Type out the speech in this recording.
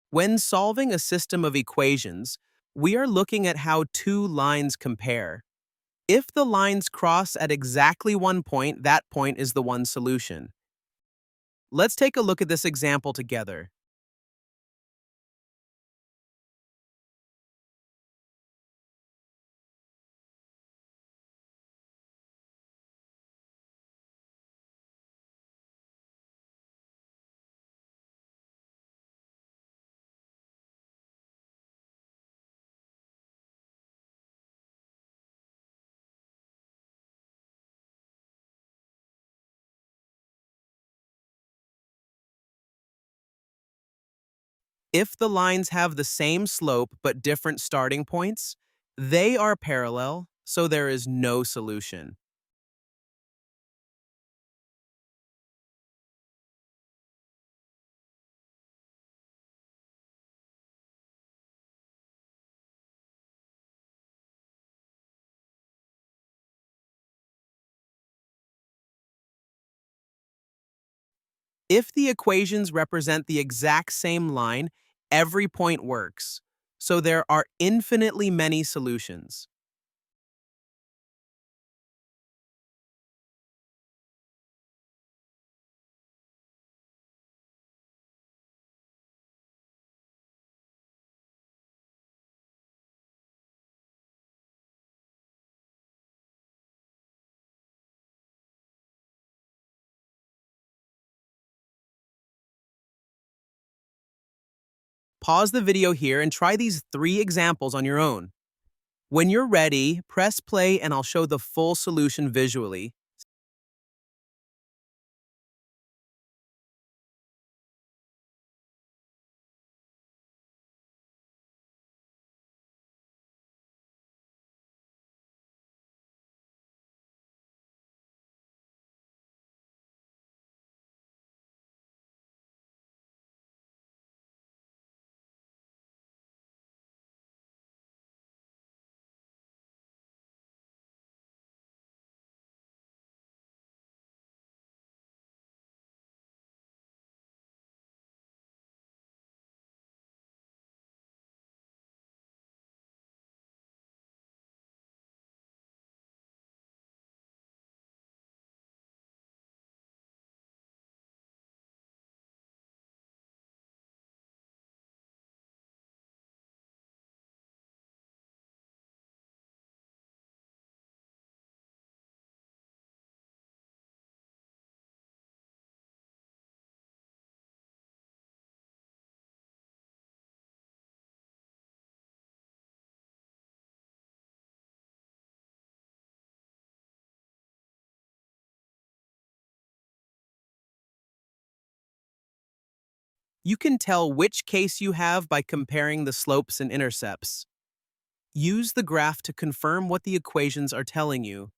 When solving a system of equations, we are looking at how two lines compare. If the lines cross at exactly one point, that point is the one solution. Let's take a look at this example together. If the lines have the same slope but different starting points, they are parallel, so there is no solution. If the equations represent the exact same line, every point works. So there are infinitely many solutions. Pause the video here and try these three examples on your own. When you're ready, press play and I'll show the full solution visually. You can tell which case you have by comparing the slopes and intercepts. Use the graph to confirm what the equations are telling you.